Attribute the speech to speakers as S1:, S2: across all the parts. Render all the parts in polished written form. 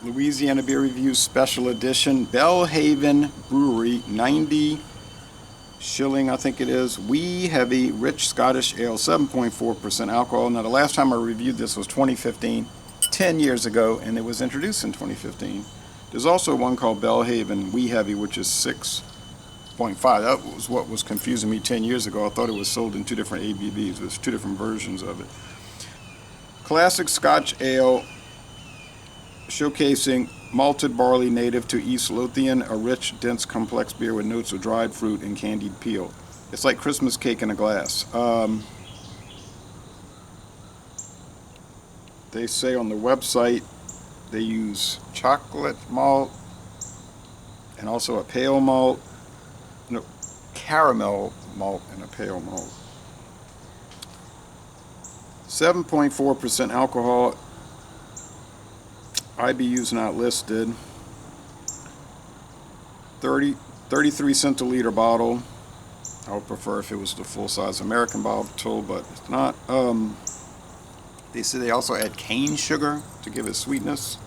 S1: Louisiana Beer Review Special Edition. Belhaven Brewery, 90 shilling, I think it is. Wee Heavy Rich Scottish Ale, 7.4% alcohol. Now, the last time I reviewed this was 2015, 10 years ago, and it was introduced in 2015. There's also one called Belhaven Wee Heavy, which is 6.5. That was what was confusing me 10 years ago. I thought it was sold in two different ABVs. There's two different versions of it. Classic Scotch Ale, showcasing malted barley native to East Lothian, a rich, dense, complex beer with notes of dried fruit and candied peel. It's like Christmas cake in a glass. They say on the website they use chocolate malt and also a pale malt, no, caramel malt and a pale malt. 7.4% alcohol. IBU's not listed. 33 cent a liter bottle. I would prefer if it was the full-size American bottle, but it's not. They say they also add cane sugar to give it sweetness.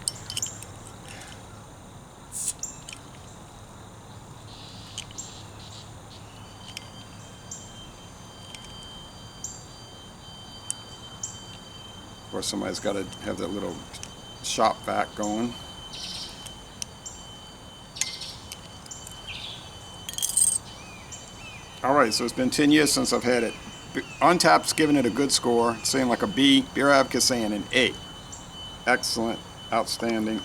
S1: Of course, somebody's got to have that little shop vac going. Alright, so it's been 10 years since I've had it. Untapped's giving it a good score, saying like a B. Beer Advocate saying an A. Excellent, outstanding.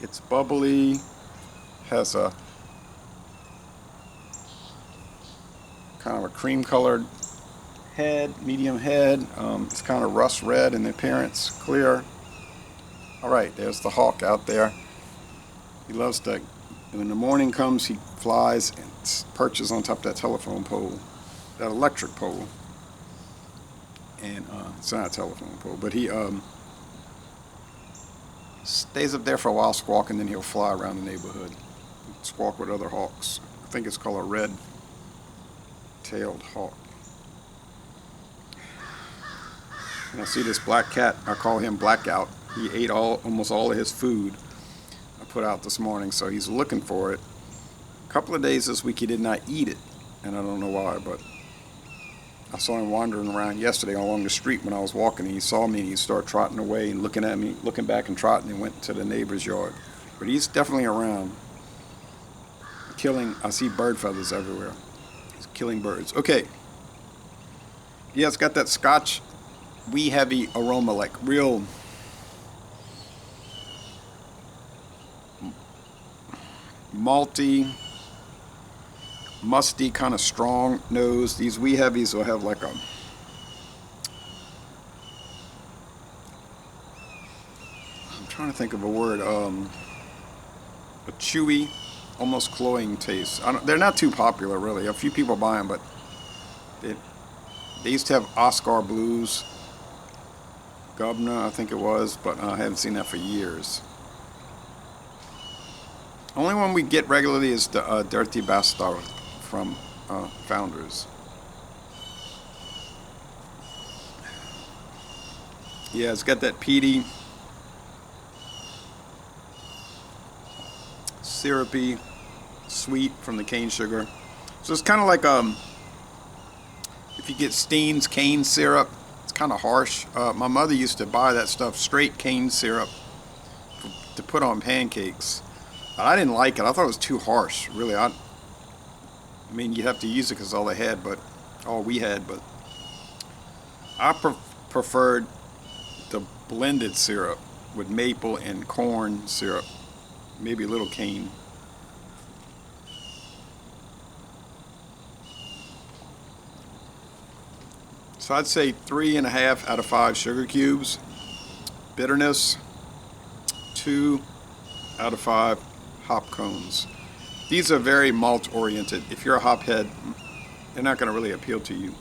S1: It's bubbly, has a kind of a cream colored head, medium head. It's kind of rust red in appearance, clear. Alright, there's the hawk out there. He loves to, when the morning comes, he flies and perches on top of that telephone pole, that electric pole. And it's not a telephone pole, but he stays up there for a while squawking, then he'll fly around the neighborhood, squawk with other hawks. I think it's called a red-tailed hawk. And I see this black cat. I call him Blackout. He ate almost all of his food I put out this morning, so he's looking for it. A couple of days this week he did not eat it, and I don't know why, but I saw him wandering around yesterday along the street when I was walking, and he saw me and he started trotting away and looking at me, looking back and trotting, and went to the neighbor's yard. But he's definitely around. Killing, I see bird feathers everywhere. He's killing birds. Okay. Yeah, it's got that Scotch wee heavy aroma, like real malty, musty, kind of strong nose. These wee heavies will have like a I'm trying to think of a word, a chewy, almost cloying taste. They're not too popular really. A few people buy them, but they used to have Oscar Blues, Governor, I think it was, but I haven't seen that for years. Only one we get regularly is the Dirty Bastard from Founders. Yeah, it's got that peaty, syrupy, sweet from the cane sugar. So it's kind of like if you get Steen's cane syrup, it's kind of harsh. My mother used to buy that stuff, straight cane syrup, to put on pancakes. But I didn't like it. I thought it was too harsh, really. I mean, you have to use it because all we had, but I preferred the blended syrup with maple and corn syrup, maybe a little cane. So I'd say 3.5 out of 5 sugar cubes. Bitterness, 2 out of 5 hop cones. These are very malt oriented. If you're a hop head, they're not going to really appeal to you.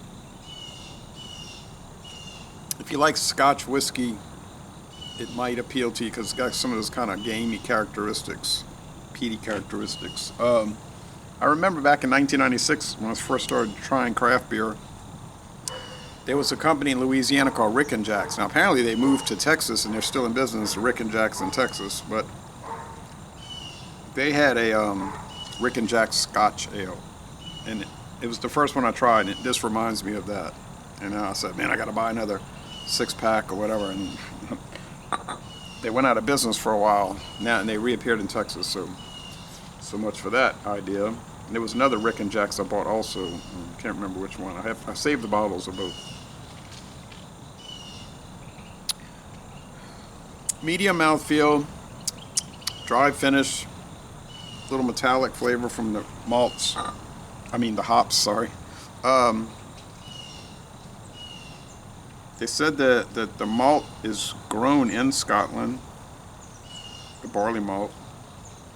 S1: If you like Scotch whiskey, it might appeal to you because it's got some of those kind of gamey characteristics, peaty characteristics. I remember back in 1996 when I first started trying craft beer, there was a company in Louisiana called Rick and Jack's. Now apparently they moved to Texas and they're still in business, Rick and Jack's in Texas, but they had a Rick and Jack's Scotch Ale, and it was the first one I tried, and this reminds me of that. And I said, man, I got to buy another 6-pack or whatever, and they went out of business for a while now, and they reappeared in Texas. So much for that idea. And there was another Rick and Jack's I bought also. I can't remember which one. I saved the bottles of both. Medium mouthfeel, dry finish, little metallic flavor from the malts. I mean the hops. Sorry. They said that the malt is grown in Scotland, the barley malt,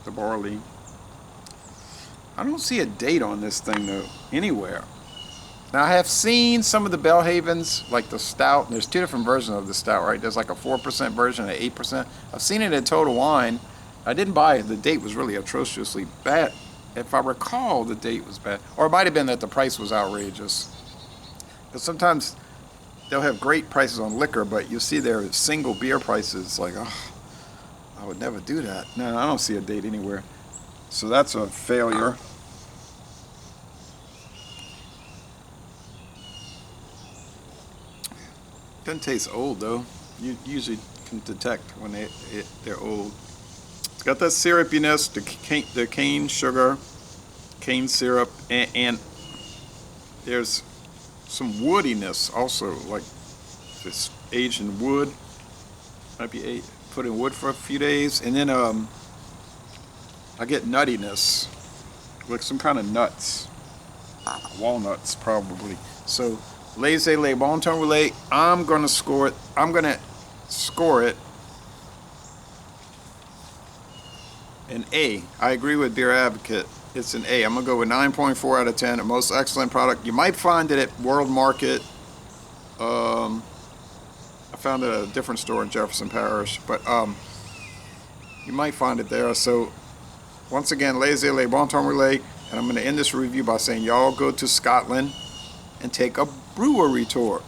S1: the barley. I don't see a date on this thing though, anywhere. Now I have seen some of the Belhavens, like the stout, and there's 2 different versions of the stout, right? There's like a 4% version and an 8%. I've seen it at Total Wine. I didn't buy it. The date was really atrociously bad. If I recall, the date was bad. Or it might have been that the price was outrageous. Because sometimes they'll have great prices on liquor, but you see their single beer prices, like, oh, I would never do that. No, I don't see a date anywhere. So that's a failure. Doesn't taste old though. You usually can detect when they're old. It's got that syrupiness, the cane sugar, cane syrup, and there's some woodiness also, like it's aged in wood. Might be put in wood for a few days, and then I get nuttiness, like some kind of nuts, walnuts probably. So laissez-les, bon temps roulé. I'm gonna score it an A. I agree with Beer Advocate. It's an A. I'm gonna go with 9.4 out of 10. A most excellent product. You might find it at World Market. I found it at a different store in Jefferson Parish, but you might find it there. So once again, laissez-les, bon temps roulé. And I'm gonna end this review by saying y'all go to Scotland and take a brewery tour.